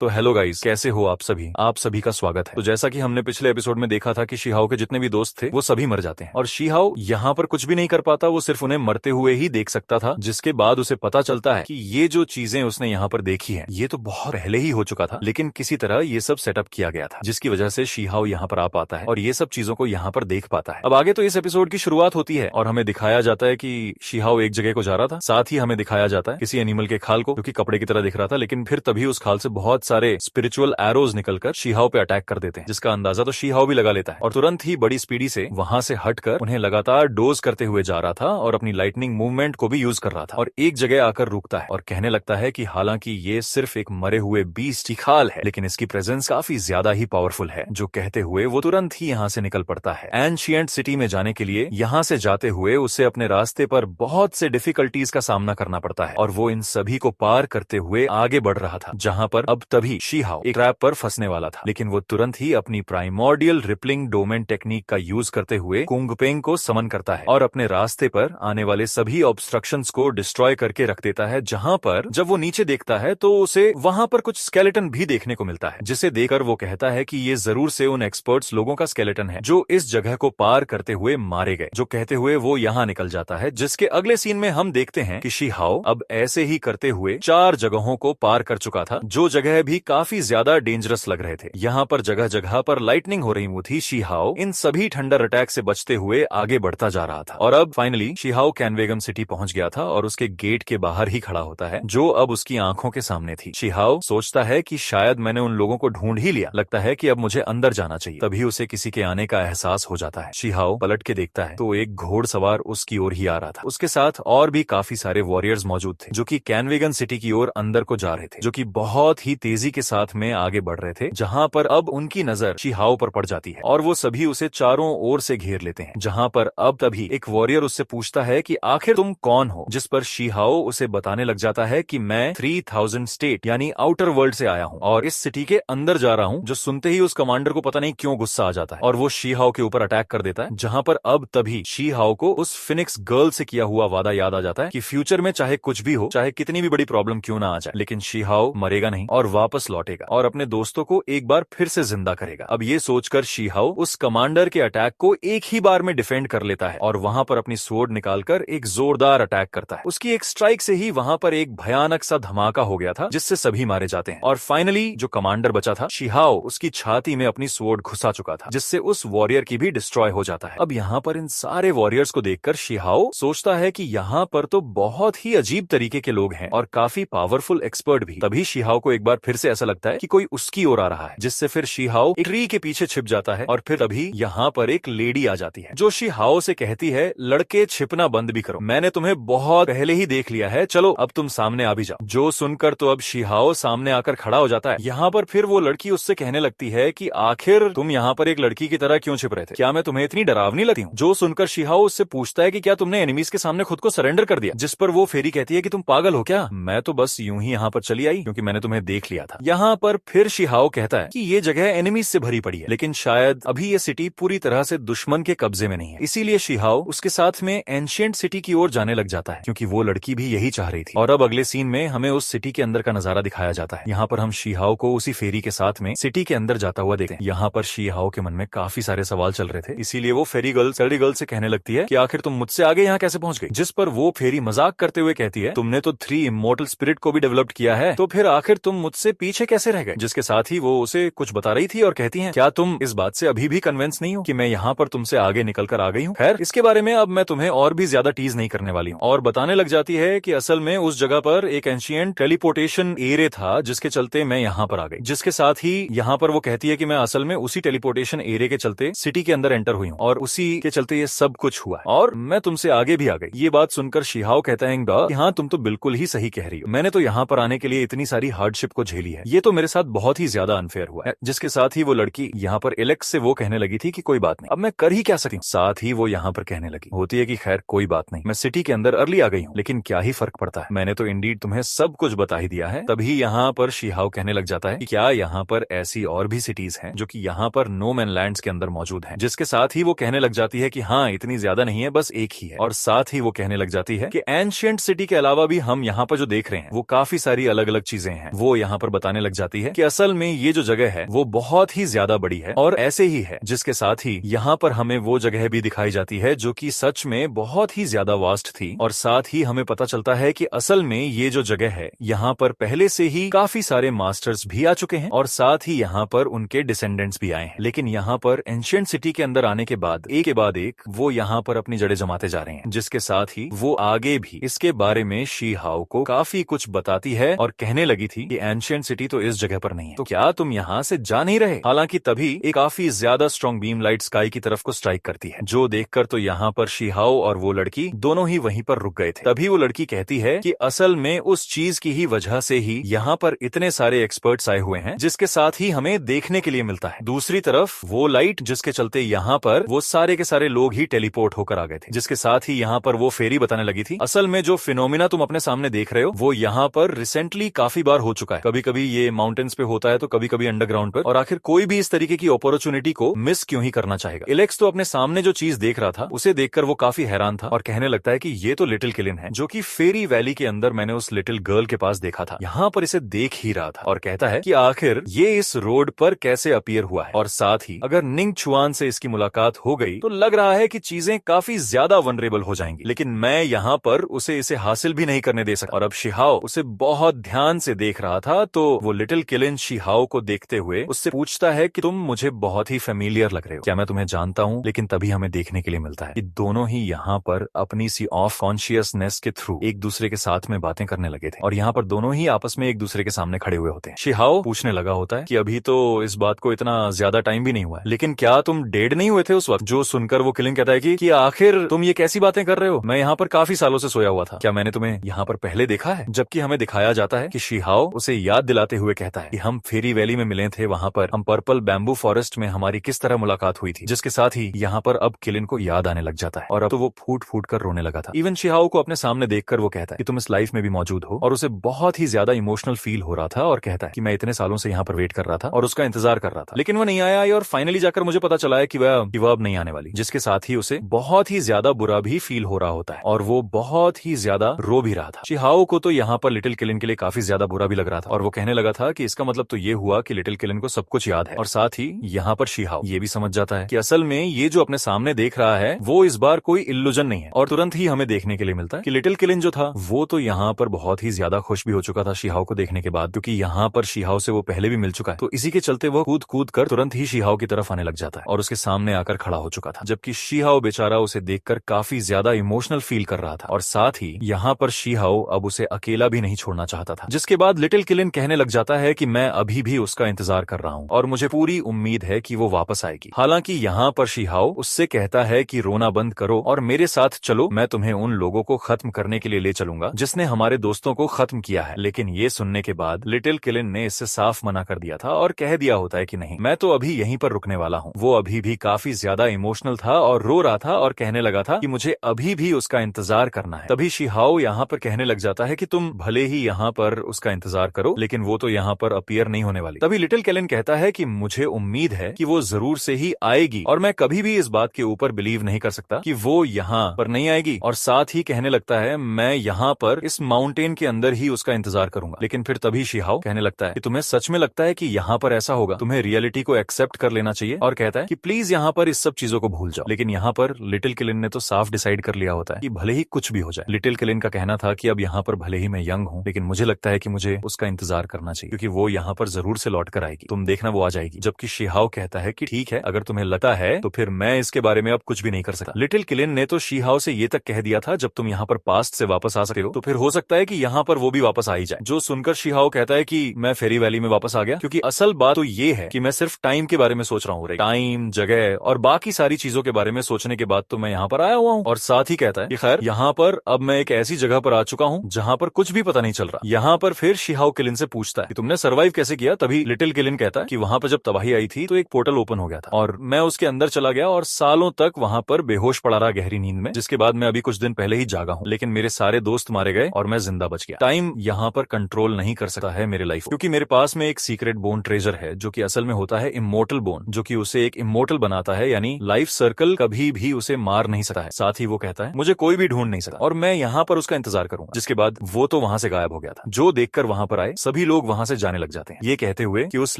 तो hello guys, कैसे हो आप सभी। आप सभी का स्वागत है। तो जैसा कि हमने पिछले एपिसोड में देखा था कि शीहाओ के जितने भी दोस्त थे वो सभी मर जाते हैं और शीहाओ यहाँ पर कुछ भी नहीं कर पाता, वो सिर्फ उन्हें मरते हुए ही देख सकता था। जिसके बाद उसे पता चलता है कि ये जो चीजें उसने यहाँ पर देखी है ये तो बहुत पहले ही हो चुका था, लेकिन किसी तरह ये सब सेटअप किया गया था जिसकी वजह से शीहाओ यहाँ पर आ पाता है और ये सब चीजों को यहाँ पर देख पाता है। अब आगे तो इस एपिसोड की शुरुआत होती है और हमें दिखाया जाता है कि शीहाओ एक जगह को जा रहा था, साथ ही हमें दिखाया जाता है किसी एनिमल के खाल को जो कि कपड़े की तरह दिख रहा था, लेकिन फिर तभी उस खाल से बहुत सारे स्पिरिचुअल एरोज निकलकर शीहाओ पे अटैक कर देते हैं, जिसका अंदाजा तो शीहाओ भी लगा लेता है और तुरंत ही बड़ी स्पीडी से वहां से हटकर उन्हें लगातार डोज करते हुए जा रहा था और अपनी लाइटनिंग मूवमेंट को भी यूज कर रहा था और एक जगह आकर रुकता है और कहने लगता है कि हालांकि ये सिर्फ एक मरे हुए बीस्ट की खाल है, लेकिन इसकी प्रेजेंस काफी ज्यादा ही पावरफुल है। जो कहते हुए वो तुरंत ही यहाँ से निकल पड़ता है। एंशिएंट सिटी में जाने के लिए यहाँ से जाते हुए उसे अपने रास्ते पर बहुत से डिफिकल्टीज का सामना करना पड़ता है और वो इन सभी को पार करते हुए आगे बढ़ रहा था, जहाँ पर अब तभी शीहाओ एक ट्रैप पर फंसने वाला था, लेकिन वो तुरंत ही अपनी प्राइमोर्डियल रिपलिंग डोमेन टेक्निक का यूज करते हुए कुंगपेंग को समन करता है और अपने रास्ते पर आने वाले सभी ऑब्स्ट्रक्शंस को डिस्ट्रॉय करके रख देता है। जहां पर जब वो नीचे देखता है तो उसे वहां पर कुछ स्केलेटन भी देखने को मिलता है, जिसे देखकर वो कहता है कि ये जरूर से उन एक्सपर्ट्स लोगों का स्केलेटन है जो इस जगह को पार करते हुए मारे गए। जो कहते हुए वो यहाँ निकल जाता है, जिसके अगले सीन में हम देखते हैं कि शीहाओ अब ऐसे ही करते हुए 4 जगहों को पार कर चुका था, जो जगह भी काफी ज्यादा डेंजरस लग रहे थे। यहाँ पर जगह जगह पर लाइटनिंग हो रही थी। शीहाओ इन सभी थंडर अटैक से बचते हुए आगे बढ़ता जा रहा था और अब फाइनली शीहाओ कैनवेगम सिटी पहुंच गया था और उसके गेट के बाहर ही खड़ा होता है, जो अब उसकी आंखों के सामने थी। शीहाओ सोचता है कि शायद मैंने उन लोगों को ढूंढ ही लिया, लगता है कि अब मुझे अंदर जाना चाहिए। तभी उसे किसी के आने का एहसास हो जाता है। शीहाओ पलट के देखता है तो एक घोड़सवार उसकी ओर ही आ रहा था। उसके साथ और भी काफी सारे वॉरियर्स मौजूद थे जो कि कैनवेगन सिटी की ओर अंदर को जा रहे थे, जो कि बहुत ही तेजी के साथ में आगे बढ़ रहे थे। जहां पर अब उनकी नजर शीहाओ पर पड़ जाती है और वो सभी उसे चारों ओर से घेर लेते हैं। जहां पर अब तभी एक वॉरियर उससे पूछता है कि आखिर तुम कौन हो, जिस पर शीहाओ उसे बताने लग जाता है कि मैं 3000 स्टेट यानी आउटर वर्ल्ड से आया हूं और इस सिटी के अंदर जा रहा हूं। जो सुनते ही उस कमांडर को पता नहीं क्यों गुस्सा आ जाता है और वो शीहाओ के ऊपर अटैक कर देता है। जहां पर अब तभी शीहाओ को उस फिनिक्स गर्ल से किया हुआ वादा याद आ जाता है कि फ्यूचर में चाहे कुछ भी हो, चाहे कितनी भी बड़ी प्रॉब्लम क्यों ना आ जाए, लेकिन शीहाओ मरेगा नहीं और वापस लौटेगा और अपने दोस्तों को एक बार फिर से जिंदा करेगा। अब ये सोचकर शीहाओ उस कमांडर के अटैक को एक ही बार में डिफेंड कर लेता है और वहां पर अपनी स्वॉर्ड निकालकर एक जोरदार अटैक करता है। उसकी एक स्ट्राइक से ही वहां पर एक भयानक सा धमाका हो गया था, जिससे सभी मारे जाते हैं और फाइनली जो कमांडर बचा था, शीहाओ उसकी छाती में अपनी स्वॉर्ड घुसा चुका था, जिससे उस वॉरियर की भी डिस्ट्रॉय हो जाता है। अब यहाँ पर इन सारे वॉरियर्स को देखकर शीहाओ सोचता है कि यहाँ पर तो बहुत ही अजीब तरीके के लोग हैं और काफी पावरफुल एक्सपर्ट भी। तभी शीहाओ को एक बार फिर से ऐसा लगता है कि कोई उसकी ओर आ रहा है, जिससे फिर शीहाओ एक ट्री के पीछे छिप जाता है और फिर तभी यहाँ पर एक लेडी आ जाती है जो शीहाओ से कहती है, लड़के छिपना बंद भी करो, मैंने तुम्हें बहुत पहले ही देख लिया है, चलो अब तुम सामने आ भी जाओ। जो सुनकर तो अब शीहाओ सामने आकर खड़ा हो जाता है। यहाँ पर फिर वो लड़की उससे कहने लगती है कि आखिर तुम यहाँ पर एक लड़की की तरह क्यों छिप रहे थे, क्या मैं तुम्हें इतनी डरावनी लगती हूँ। जो सुनकर शीहाओ उससे पूछता है कि क्या तुमने एनिमीज के सामने खुद को सरेंडर कर दिया, जिस पर वो फेरी कहती है कि तुम पागल हो क्या, मैं तो बस यूं ही यहाँ पर चली आई क्योंकि मैंने तुम्हें देख लिया था। यहाँ पर फिर शीहाओ कहता है कि ये जगह एनिमीज से भरी पड़ी है, लेकिन शायद अभी ये सिटी पूरी तरह से दुश्मन के कब्जे में नहीं है, इसीलिए शीहाओ उसके साथ में एंशिएंट सिटी की ओर जाने लग जाता है क्योंकि वो लड़की भी यही चाह रही थी। और अब अगले सीन में हमें उस सिटी के अंदर का नजारा दिखाया जाता है। यहाँ पर हम शीहाओ को उसी फेरी के साथ में सिटी के अंदर जाता हुआ देखते हैं। यहाँ पर शीहाओ के मन में काफी सारे सवाल चल रहे थे, इसीलिए वो फेरी गर्ल से कहने लगती है कि आखिर तुम मुझसे आगे यहाँ कैसे पहुंच गई, जिस पर वो फेरी मजाक करते हुए कहती है, तुमने तो 3 इमॉर्टल स्पिरिट को भी डेवलप किया है, तो फिर आखिर तुम मुझसे पीछे कैसे रह गए। जिसके साथ ही वो उसे कुछ बता रही थी और कहती है, क्या तुम इस बात से अभी भी कन्विंस नहीं हो कि मैं यहाँ पर तुमसे आगे निकल कर आ गई हूँ। खैर, इसके बारे में अब मैं तुम्हें और भी ज्यादा टीज नहीं करने वाली हूँ और बताने लग जाती है कि असल में उस जगह पर एक एंशिएंट टेलीपोर्टेशन एरिया था, जिसके चलते मैं यहाँ पर आ गई। जिसके साथ ही यहाँ पर वो कहती है कि मैं असल में उसी टेलीपोर्टेशन एरिया के चलते सिटी के अंदर एंटर हुई हूँ और उसी के चलते ये सब कुछ हुआ और मैं तुमसे आगे भी आ गई। ये बात सुनकर शीहाओ कहता है कि हाँ, तुम तो बिल्कुल ही सही कह रही हो, मैंने तो यहाँ पर आने के लिए इतनी सारी हार्डशिप को झेली है, ये तो मेरे साथ बहुत ही ज्यादा अनफेयर हुआ है। जिसके साथ ही वो लड़की यहाँ पर एलेक्स से वो कहने लगी थी कि कोई बात नहीं, अब मैं कर ही क्या सकती हूँ। साथ ही वो यहाँ पर कहने लगी होती है कि खैर कोई बात नहीं, मैं सिटी के अंदर अर्ली आ गई हूँ, लेकिन क्या ही फर्क पड़ता है, मैंने तो इंडीड तुम्हें सब कुछ बता ही दिया है। तभी यहाँ पर शीहाओ कहने लग जाता है कि क्या यहाँ पर ऐसी और भी सिटीज हैं जो कि यहाँ पर नो मैन लैंड्स के अंदर मौजूद हैं। जिसके साथ ही वो कहने लग जाती है कि हाँ, इतनी ज्यादा नहीं है, बस एक ही है। और साथ ही वो कहने लग जाती है कि एंशिएंट सिटी के अलावा भी हम यहाँ पर जो देख रहे हैं वो काफी सारी अलग अलग चीजें हैं। वो यहाँ पर पर बताने लग जाती है कि असल में ये जो जगह है वो बहुत ही ज्यादा बड़ी है और ऐसे ही है, जिसके साथ ही यहाँ पर हमें वो जगह भी दिखाई जाती है जो कि सच में बहुत ही ज्यादा वास्ट थी। और साथ ही हमें पता चलता है कि असल में ये जो जगह है यहाँ पर पहले से ही काफी सारे मास्टर्स भी आ चुके हैं और साथ ही यहाँ पर उनके डिसेंडेंट्स भी आए हैं। लेकिन यहाँ पर एंशिएंट सिटी के अंदर आने के बाद एक वो यहाँ पर अपनी जड़ें जमाते जा रहे हैं, जिसके साथ ही वो आगे भी इसके बारे में शी हाओ को काफी कुछ बताती है और कहने लगी थी कि एंशिएंट सिटी तो इस जगह पर नहीं है, तो क्या तुम यहाँ से जा नहीं रहे। हालांकि तभी एक काफी ज्यादा स्ट्रॉन्ग बीम लाइट स्काई की तरफ को स्ट्राइक करती है, जो देखकर तो यहाँ पर शी हाओ और वो लड़की दोनों ही वहीं पर रुक गए थे। तभी वो लड़की कहती है कि असल में उस चीज की ही वजह से ही यहाँ पर इतने सारे एक्सपर्ट्स आए हुए हैं, जिसके साथ ही हमें देखने के लिए मिलता है। दूसरी तरफ वो लाइट जिसके चलते यहाँ पर वो सारे के सारे लोग ही टेलीपोर्ट होकर आ गए थे, जिसके साथ ही यहाँ पर वो फेरी बताने लगी थी असल में जो फिनोमिना तुम अपने सामने देख रहे हो वो यहाँ पर रिसेंटली काफी बार हो चुका है। कभी कभी ये माउंटेन्स पे होता है तो कभी कभी अंडरग्राउंड पर, और आखिर कोई भी इस तरीके की अपॉर्चुनिटी को मिस क्यों ही करना चाहेगा। इलेक्स तो अपने सामने जो चीज देख रहा था उसे देखकर वो काफी हैरान था और कहने लगता है कि ये तो लिटिल किलिन है, जो कि फेरी वैली के अंदर मैंने उस लिटिल गर्ल के पास देखा था, यहाँ पर इसे देख ही रहा था। और कहता है कि आखिर ये इस रोड पर कैसे अपीयर हुआ है, और साथ ही अगर निंग छुआन से इसकी मुलाकात हो गई तो लग रहा है कि चीजें काफी ज्यादा वनरेबल हो जाएंगी, लेकिन मैं यहाँ पर उसे इसे हासिल भी नहीं करने दे सकता। और अब शिहाओ उसे बहुत ध्यान से देख रहा था, तो वो लिटिल किलिन शिहाओ को देखते हुए उससे पूछता है कि तुम मुझे बहुत ही फेमिलियर लग रहे हो, क्या मैं तुम्हें जानता हूँ। लेकिन तभी हमें देखने के लिए मिलता है कि दोनों ही यहाँ पर अपनी सी ऑफ कॉन्शियसनेस के थ्रू एक दूसरे के साथ में बातें करने लगे थे और यहाँ पर दोनों ही आपस में एक दूसरे के सामने खड़े हुए होते हैं। शिहाओ पूछने लगा होता है कि अभी तो इस बात को इतना ज्यादा टाइम भी नहीं हुआ है, लेकिन क्या तुम डेड नहीं हुए थे उस वक्त। जो सुनकर वो किलिन कहता है कि आखिर तुम ये कैसी बातें कर रहे हो, मैं यहाँ पर काफी सालों से सोया हुआ था, क्या मैंने तुम्हें यहाँ पर पहले देखा है। जबकि हमें दिखाया जाता है कि शिहाओ उसे याद दिलाते हुए कहता है कि हम फेरी वैली में मिले थे, वहां पर हम पर्पल बैम्बू फॉरेस्ट में हमारी किस तरह मुलाकात हुई थी, जिसके साथ ही यहाँ पर अब किलिन को याद आने लग जाता है और अब तो वो फूट फूट कर रोने लगा था। इवन शिहाओ को अपने सामने देखकर वो कहता है कि तुम इस लाइफ में भी मौजूद हो, और उसे बहुत ही ज्यादा इमोशनल फील हो रहा था और कहता है कि मैं इतने सालों से यहाँ पर वेट कर रहा था और उसका इंतजार कर रहा था, लेकिन वो नहीं आया और फाइनली जाकर मुझे पता चला है कि वह अब नहीं आने वाली, जिसके साथ ही उसे बहुत ही ज्यादा बुरा भी फील हो रहा होता है और वो बहुत ही ज्यादा रो भी रहा था। शिहाओ को तो यहाँ पर लिटिल किलिन के लिए काफी ज्यादा बुरा भी लग रहा था और वो कहने लगा था कि इसका मतलब तो ये हुआ कि लिटिल किलिन को सब कुछ याद है। और साथ ही यहाँ पर शिहाओ ये भी समझ जाता है कि असल में ये जो अपने सामने देख रहा है वो इस बार कोई इल्यूजन नहीं है, और तुरंत ही हमें देखने के लिए मिलता है कि लिटिल किलिन जो था वो तो यहाँ पर बहुत ही ज्यादा खुश भी हो चुका था शिहाओ को देखने के बाद, क्योंकि यहाँ पर शिहाओ से वो पहले भी मिल चुका है, तो इसी के चलते वो कूद कूद कर तुरंत ही शिहाओ की तरफ आने लग जाता है और उसके सामने आकर खड़ा हो चुका था। जबकि शिहाओ बेचारा उसे देखकर काफी ज्यादा इमोशनल फील कर रहा था और साथ ही यहाँ पर शिहाओ अब उसे अकेला भी नहीं छोड़ना चाहता था। जिसके बाद लिटिल किलिन कहने लग जाता है कि मैं अभी भी उसका इंतजार कर रहा हूँ और मुझे पूरी उम्मीद है कि वो वापस आएगी। हालांकि यहाँ पर शिहाओ उससे कहता है कि रोना बंद करो और मेरे साथ चलो, मैं तुम्हें उन लोगों को खत्म करने के लिए ले चलूंगा जिसने हमारे दोस्तों को खत्म किया है। लेकिन ये सुनने के बाद लिटिल किलिन ने इससे साफ मना कर दिया था और कह दिया होता है कि नहीं, मैं तो अभी यहीं पर रुकने वाला हूँ। वो अभी भी काफी ज्यादा इमोशनल था और रो रहा था और कहने लगा था कि मुझे अभी भी उसका इंतजार करना है। तभी शिहाओ यहाँ पर कहने लग जाता है कि तुम भले ही यहाँ पर उसका इंतजार करो, लेकिन वो तो यहाँ पर अपीयर नहीं होने वाली। तभी लिटिल किलिन कहता है कि मुझे उम्मीद है कि वो जरूर से ही आएगी और मैं कभी भी इस बात के ऊपर बिलीव नहीं कर सकता कि वो यहाँ पर नहीं आएगी। और साथ ही कहने लगता है मैं यहाँ पर इस माउंटेन के अंदर ही उसका इंतजार करूंगा। लेकिन फिर तभी शिहाओ कहने लगता है कि तुम्हें सच में लगता है कि यहाँ पर ऐसा होगा, तुम्हें रियलिटी को एक्सेप्ट कर लेना चाहिए, और कहता है कि प्लीज यहाँ पर इस सब चीजों को भूल जाओ। लेकिन यहाँ पर लिटिल किलिन ने तो साफ डिसाइड कर लिया होता है कि भले ही कुछ भी हो जाए। लिटिल किलिन का कहना था कि अब यहाँ पर भले ही मैं यंग हूँ, लेकिन मुझे लगता है कि मुझे उसका इंतजार करना चाहिए क्योंकि वो यहाँ पर जरूर से लौट कर आएगी, तुम देखना वो आ जाएगी। जबकि शिहाओ कहता है कि ठीक है, अगर तुम्हें लगता है तो फिर मैं इसके बारे में अब कुछ भी नहीं कर सकता। लिटिल किलिन ने तो शिहाओ से ये तक कह दिया था जब तुम यहाँ पर पास्ट से वापस आ सकते हो तो फिर हो सकता है कि यहाँ पर वो भी वापस आ ही जाए। जो सुनकर शिहाओ कहता है कि मैं फेरी वैली में वापस आ गया, क्योंकि असल बात तो ये है कि मैं सिर्फ टाइम के बारे में सोच रहा हूँ, टाइम, जगह और बाकी सारी चीजों के बारे में सोचने के बाद तो मैं यहाँ पर आया हुआ हूँ। और साथ ही कहता है कि खैर यहाँ पर अब मैं एक ऐसी जगह पर आ चुका हूँ जहाँ पर कुछ भी पता नहीं चल रहा। यहाँ पर फिर शिहाओ किलिन से पूछता है कि तुमने सर्वाइव कैसे किया। तभी लिटिल किलिन कहता है कि वहां पर जब तबाही आई थी तो एक पोर्टल ओपन हो गया था और मैं उसके अंदर चला गया और सालों तक वहां पर बेहोश पड़ा रहा गहरी नींद में, जिसके बाद मैं अभी कुछ दिन पहले ही जागा हूँ, लेकिन मेरे सारे दोस्त मारे गए और मैं जिंदा बच गया। टाइम यहाँ पर कंट्रोल नहीं कर सकता है मेरे लाइफ, क्योंकि मेरे पास में एक सीक्रेट बोन ट्रेजर है जो कि असल में होता है इमोर्टल बोन, जो कि उसे एक इमोर्टल बनाता है, यानी लाइफ सर्कल कभी भी उसे मार नहीं सकता है। साथ ही वो कहता है मुझे कोई भी ढूंढ नहीं सकता और मैं यहाँ पर उसका इंतजार करूंगा। जिसके बाद वो तो वहां से गायब हो गया था। जो देखकर वहां पर आए सभी सभी लोग वहाँ से जाने लग जाते हैं, ये कहते हुए कि उस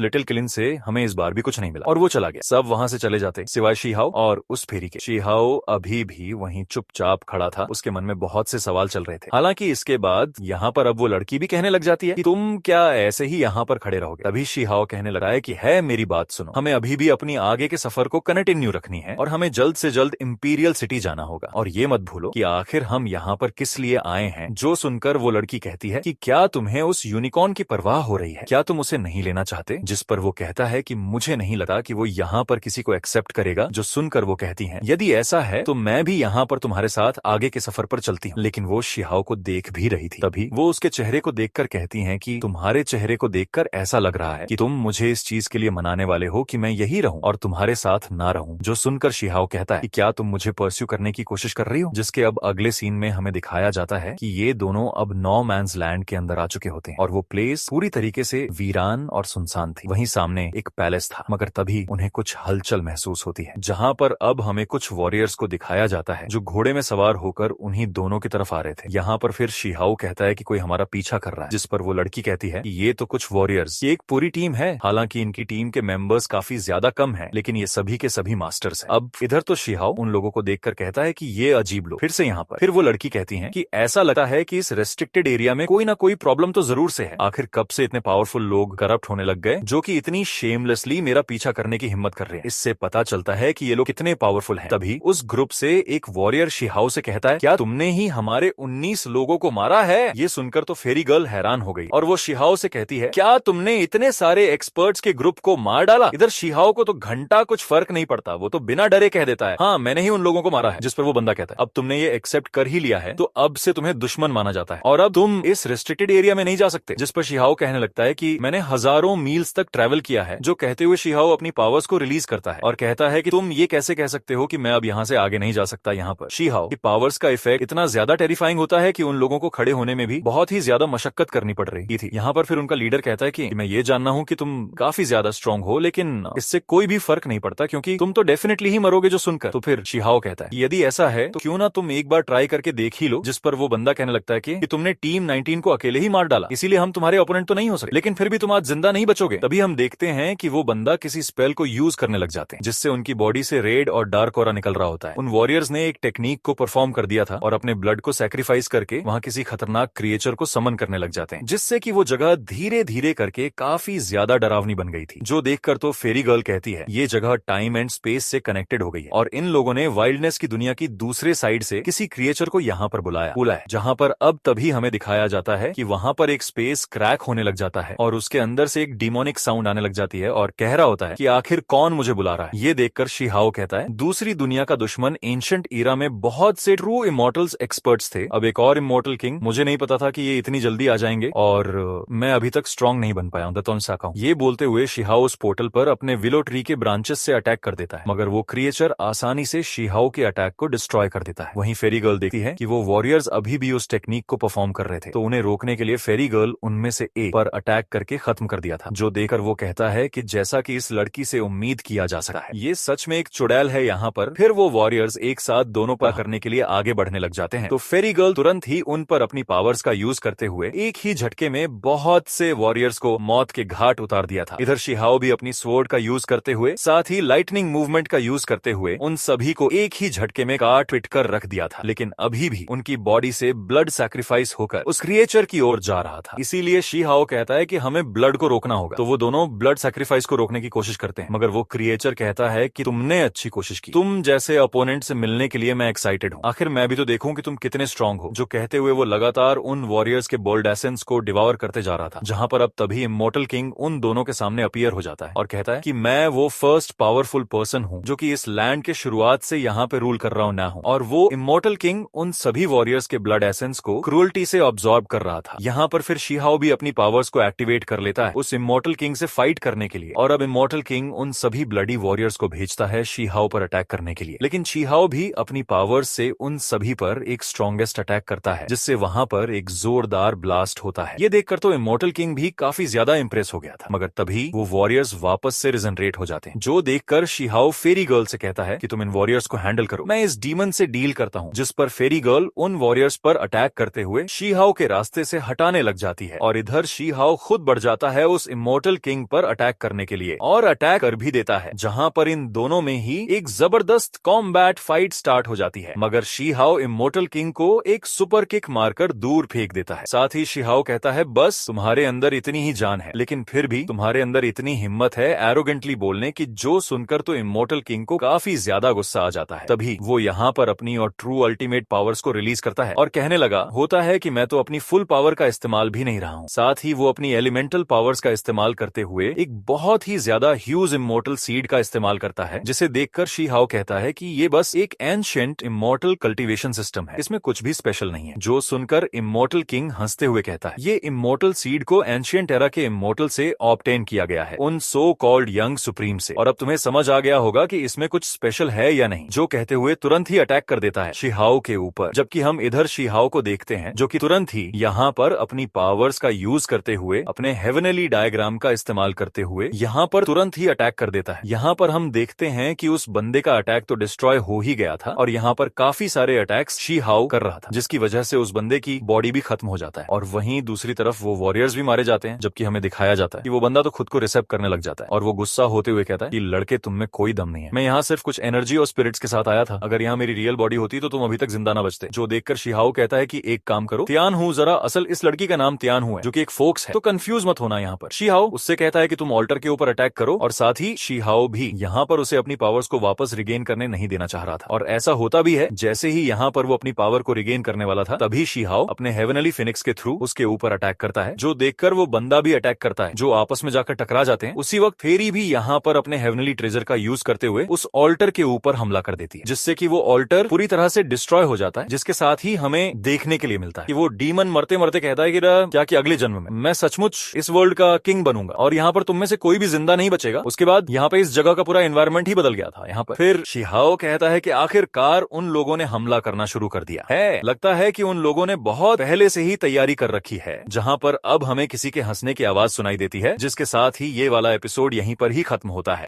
लिटिल किलिन से हमें इस बार भी कुछ नहीं मिला, और वो चला गया। सब वहाँ से चले जाते सिवाय शीहाओ और उस फेरी के। शीहाओ अभी भी वहीं चुपचाप खड़ा था, उसके मन में बहुत से सवाल चल रहे थे। हालांकि इसके बाद यहाँ पर अब वो लड़की भी कहने लग जाती है कि तुम क्या ऐसे ही यहाँ पर खड़े रहोगे? तभी शीहाओ कहने लगा है कि है मेरी बात सुनो, हमें अभी भी अपनी आगे के सफर को कंटिन्यू रखनी है और हमें जल्द से जल्द इंपीरियल सिटी जाना होगा। और ये मत भूलो कि आखिर हम यहाँ पर किस लिए आए हैं। जो सुनकर वो लड़की कहती है कि क्या तुम्हें उस यूनिकॉर्न की परवाह हो रही है? क्या तुम उसे नहीं लेना चाहते? जिस पर वो कहता है कि मुझे नहीं लगा कि वो यहाँ पर किसी को एक्सेप्ट करेगा। जो सुनकर वो कहती है यदि ऐसा है तो मैं भी यहाँ पर तुम्हारे साथ आगे के सफर पर चलती हूँ। लेकिन वो शीहाओ को देख भी रही थी। तभी वो उसके चेहरे को देखकर कहती हैं कि तुम्हारे चेहरे को देखकर ऐसा लग रहा है कि तुम मुझे इस चीज के लिए मनाने वाले हो कि मैं यही रहूं और तुम्हारे साथ ना रहूं। जो सुनकर शीहाओ कहता है कि क्या तुम मुझे परस्यू करने की कोशिश कर रही हो? जिसके अब अगले सीन में हमें दिखाया जाता है कि ये दोनों अब नो मैंस लैंड के अंदर आ चुके होते हैं और वो प्लेस पूरी तरीके से वीरान और सुनसान थी। वहीं सामने एक पैलेस था, मगर तभी उन्हें कुछ हलचल महसूस होती है, जहाँ पर अब हमें कुछ वॉरियर्स को दिखाया जाता है जो घोड़े में सवार होकर उन्हीं दोनों की तरफ आ रहे थे। यहाँ पर फिर शीहाओ कहता है कि कोई हमारा पीछा कर रहा है, जिस पर वो लड़की कहती है कि ये तो कुछ वॉरियर्स, ये एक पूरी टीम है। हालांकि इनकी टीम के मेंबर्स काफी ज्यादा कम हैं, लेकिन ये सभी के सभी मास्टर्स हैं। अब इधर तो शीहाओ उन लोगों को देखकर कहता है कि ये अजीब लोग फिर से यहाँ पर। फिर वो लड़की कहती है कि ऐसा लगता है कि इस रेस्ट्रिक्टेड एरिया में कोई ना कोई प्रॉब्लम तो जरूर से है। आखिर कब से इतने पावरफुल लोग करप्ट होने लग गए जो कि इतनी शेमलेसली मेरा पीछा करने की हिम्मत कर रहे हैं? इससे पता चलता है कि ये लोग कितने पावरफुल हैं। तभी उस ग्रुप से एक वॉरियर शीहाओ से कहता है क्या तुमने ही हमारे 19 लोगों को मारा है? ये सुनकर तो फेरी गर्ल हैरान हो गई और वो शीहाओ से कहती है क्या तुमने इतने सारे एक्सपर्ट्स के ग्रुप को मार डाला? इधर शीहाओ को तो घंटा कुछ फर्क नहीं पड़ता, वो तो बिना डरे कह देता है हाँ मैंने ही उन लोगों को मारा है। जिस पर वो बंदा कहता है अब तुमने ये एक्सेप्ट कर ही लिया है तो अब से तुम्हें दुश्मन माना जाता है और अब तुम इस रेस्ट्रिक्टेड एरिया में नहीं जा सकते। जिस पर शीहाओ कहने लगता है कि मैंने हजारों मील्स तक ट्रैवल किया है। जो कहते हुए शीहाओ अपनी पावर्स को रिलीज करता है और कहता है कि तुम ये कैसे कह सकते हो कि मैं अब यहाँ से आगे नहीं जा सकता। यहाँ पर शीहाओ की पावर्स का इफेक्ट इतना ज्यादा टेरिफाइंग होता है कि उन लोगों को खड़े होने में भी बहुत ही ज्यादा मशक्कत करनी पड़ रही थी। यहाँ पर फिर उनका लीडर कहता है कि मैं ये जानना हूँ कि तुम काफी ज्यादा स्ट्रांग हो, लेकिन इससे कोई भी फर्क नहीं पड़ता क्योंकि तुम तो डेफिनेटली ही मरोगे जो सुनकर। तो फिर शीहाओ कहता है यदि ऐसा है तो क्यों ना तुम एक बार ट्राई करके देख ही लो। जिस पर वो बंदा कहने लगता है कि तुमने टीम 19 को अकेले ही मार डाला, इसीलिए हम तुम्हारे ओपोनेंट तो नहीं हो सकते, लेकिन फिर भी तुम आज जिंदा नहीं बचोगे। तभी हम देखते हैं कि वो बंदा किसी स्पेल को यूज करने लग जाते हैं जिससे उनकी बॉडी से रेड और डार्क ऑरा निकल रहा होता है। उन वॉरियर्स ने एक टेक्निक को परफॉर्म कर दिया था और अपने ब्लड को सैक्रिफाइस करके वहां किसी खतरनाक क्रिएचर को समन करने लग जाते हैं, जिससे कि वो जगह धीरे धीरे करके काफी ज्यादा डरावनी बन गई थी। जो देखकर तो फेरी गर्ल कहती है ये जगह टाइम एंड स्पेस से कनेक्टेड हो गई है और इन लोगों ने वाइल्डनेस की दुनिया की दूसरे साइड से किसी क्रिएचर को यहाँ पर बुलाया है। जहाँ पर अब तभी हमें दिखाया जाता है कि वहां पर एक स्पेस क्रैक होने लग जाता है और उसके अंदर से एक डिमोनिक साउंड आने लग जाती है और कह रहा होता है कि आखिर कौन मुझे बुला रहा है। ये देखकर शीहाओ कहता है दूसरी दुनिया का दुश्मन एंशिएंट ईरा में बहुत से ट्रू इमॉर्टल्स एक्सपर्ट्स थे। अब एक और इमॉर्टल किंग, मुझे नहीं पता था कि ये इतनी जल्दी आ जाएंगे और मैं अभी तक स्ट्रांग नहीं बन पाया हूं। ये बोलते हुए शीहाओ उस पोर्टल पर अपने विलो ट्री के ब्रांचेस से अटैक कर देता है, मगर वो क्रिएचर आसानी से शीहाओ के अटैक को डिस्ट्रॉय कर देता है। वहीं फेरी गर्ल देखती है कि वो वॉरियर्स अभी भी उस टेक्निक को परफॉर्म कर रहे थे, तो उन्हें रोकने के लिए फेरी गर्ल उनमें से एक पर अटैक करके खत्म कर दिया था। जो देखकर वो कहता है कि जैसा कि इस लड़की से उम्मीद किया जा सकता है, ये सच में एक चुड़ैल है यहाँ पर। फिर वो वॉरियर्स एक साथ दोनों पर करने के लिए आगे बढ़ने लग जाते हैं, तो फेरी गर्ल तुरंत ही उन पर अपनी पावर्स का यूज करते हुए एक ही झटके में बहुत से वॉरियर्स को मौत के घाट उतार दिया था। इधर शीहाओ भी अपनी स्वॉर्ड का यूज करते हुए साथ ही लाइटनिंग मूवमेंट का यूज करते हुए उन सभी को एक ही झटके में काट पिट कर रख दिया था, लेकिन अभी भी उनकी बॉडी से ब्लड सैक्रिफाइस होकर उस क्रिएचर की ओर जा रहा था। इसीलिए शीहाओ कहता है कि हमें ब्लड को रोकना होगा, तो वो दोनों ब्लड सैक्रिफाइस को रोकने की कोशिश करते हैं, मगर वो क्रिएचर कहता है कि तुमने अच्छी कोशिश की, तुम जैसे अपोनेंट से मिलने के लिए मैं एक्साइटेड हूँ, आखिर मैं भी तो देखूं कि तुम कितने स्ट्रांग हो। जो कहते हुए वो लगातार उन वॉरियर्स के बोल्ड एसेंस को डिवावर करते जा रहा था, जहां पर अब तभी इमॉर्टल किंग उन दोनों के सामने अपीयर हो जाता है और कहता है कि मैं वो फर्स्ट पावरफुल पर्सन हूँ जो कि इस लैंड के शुरुआत से यहाँ पे रूल कर रहा हूँ ना हूँ। और वो इमॉर्टल किंग उन सभी वॉरियर्स के ब्लड एसेंस को क्रूअल्टी से ऑब्जॉर्ब कर रहा था। यहाँ पर फिर शीहाओ भी अपनी पावर्स को एक्टिवेट कर लेता है उस इमॉर्टल किंग से फाइट करने के लिए, और अब इमॉर्टल किंग उन सभी ब्लडी वॉरियर्स को भेजता है शीहाओ पर अटैक करने के लिए। लेकिन शीहाओ भी अपनी पावर्स से उन सभी पर एक स्ट्रॉन्गेस्ट अटैक करता है, जिससे वहां पर एक जोरदार ब्लास्ट होता है। ये देखकर तो इमॉर्टल किंग भी काफी ज्यादा इंप्रेस हो गया था, मगर तभी वो वॉरियर्स वापस से रिजनरेट हो जाते हैं। जो देखकर शीहाओ फेरी गर्ल से कहता है कि तुम इन वॉरियर्स को हैंडल करो, मैं इस डीमन से डील करता हूँ। जिस पर फेरी गर्ल उन वॉरियर्स पर अटैक करते हुए शीहाओ के रास्ते से हटाने लग जाती है और इधर शी हाओ खुद बढ़ जाता है उस इमोर्टल किंग पर अटैक करने के लिए और अटैक कर भी देता है, जहां पर इन दोनों में ही एक जबरदस्त कॉम्बैट फाइट स्टार्ट हो जाती है। मगर शी हाओ इमोर्टल किंग को एक सुपर किक मारकर दूर फेंक देता है। साथ ही शी हाओ कहता है बस तुम्हारे अंदर इतनी ही जान है, लेकिन फिर भी तुम्हारे अंदर इतनी हिम्मत है एरोगेंटली बोलने की, जो सुनकर तो इमोर्टल किंग को काफी ज्यादा गुस्सा आ जाता है। तभी वो यहाँ पर अपनी और ट्रू अल्टीमेट पावर्स को रिलीज करता है और कहने लगा होता है कि मैं तो अपनी फुल पावर का इस्तेमाल भी नहीं रहा हूँ। साथ ही वो अपनी एलिमेंटल पावर्स का इस्तेमाल करते हुए एक बहुत ही ज्यादा ह्यूज इमोर्टल सीड का इस्तेमाल करता है, जिसे देखकर शी हाओ कहता है कि ये बस एक एंशिएंट इमोर्टल कल्टीवेशन सिस्टम है, इसमें कुछ भी स्पेशल नहीं है। जो सुनकर इमोर्टल किंग हंसते हुए कहता है ये इमोर्टल सीड को एंशिएंट एरा के इमोर्टल से ऑब्टेन किया गया है, उन सो कॉल्ड यंग सुप्रीम से, और अब तुम्हें समझ आ गया होगा कि इसमें कुछ स्पेशल है या नहीं। जो कहते हुए तुरंत ही अटैक कर देता है शी हाओ के ऊपर, जबकि हम इधर शी हाओ को देखते हैं जो कि तुरंत ही यहाँ पर अपनी पावर्स का यूज करते हुए, अपने हेवनली डायग्राम का इस्तेमाल करते हुए यहाँ पर तुरंत ही अटैक कर देता है। यहाँ पर हम देखते हैं कि उस बंदे का अटैक तो डिस्ट्रॉय हो ही गया था और यहाँ पर काफी सारे अटैक्स शी हाओ कर रहा था, जिसकी वजह से उस बंदे की बॉडी भी खत्म हो जाता है और वहीं दूसरी तरफ वो वॉरियर्स भी मारे जाते हैं। जबकि हमें दिखाया जाता है कि वो बंदा तो खुद को रिसेप्ट करने लग जाता है और वो गुस्सा होते हुए कहता है कि लड़के तुम में कोई दम नहीं है, मैं यहाँ सिर्फ कुछ एनर्जी और स्पिरिट्स के साथ आया था, अगर यहाँ मेरी रियल बॉडी होती तो तुम अभी तक जिंदा ना बचते। जो देखकर शी हाओ कहता है कि एक काम करो, त्यान हूँ जरा, असल इस लड़की का नाम त्यान हूँ है जो कि एक फोक्स है, तो कंफ्यूज मत होना। यहाँ पर शी हाओ उससे कहता है कि तुम ऑल्टर के ऊपर अटैक करो और साथ ही शी हाओ भी यहाँ पर उसे अपनी पावर्स को वापस रिगेन करने नहीं देना चाह रहा था और ऐसा होता भी है। जैसे ही यहाँ पर वो अपनी पावर को रिगेन करने वाला था तभी शी हाओ अपने हेवनली फिनिक्स के थ्रू उसके ऊपर अटैक करता है, जो देखकर वो बंदा भी अटैक करता है, जो आपस में जाकर टकरा जाते हैं। उसी वक्त फेरी भी यहाँ पर अपने हेवनली ट्रेजर का यूज करते हुए उस ऑल्टर के ऊपर हमला कर देती है, जिससे कि वो ऑल्टर पूरी तरह से डिस्ट्रॉय हो जाता है, जिसके साथ ही हमें देखने के लिए मिलता है कि वो डीमन मरते मरते कहता है कि क्या कि अगले जन्म में मैं सचमुच इस वर्ल्ड का किंग बनूंगा और यहाँ पर तुम में से कोई भी जिंदा नहीं बचेगा। उसके बाद यहाँ पे इस जगह का पूरा एनवायरनमेंट ही बदल गया था। यहाँ पर फिर शी हाओ कहता है कि आखिरकार उन लोगों ने हमला करना शुरू कर दिया है, लगता है कि उन लोगों ने बहुत पहले से ही तैयारी कर रखी है। जहाँ पर अब हमें किसी के हंसने की आवाज सुनाई देती है, जिसके साथ ही ये वाला एपिसोड यहीं पर ही खत्म होता है।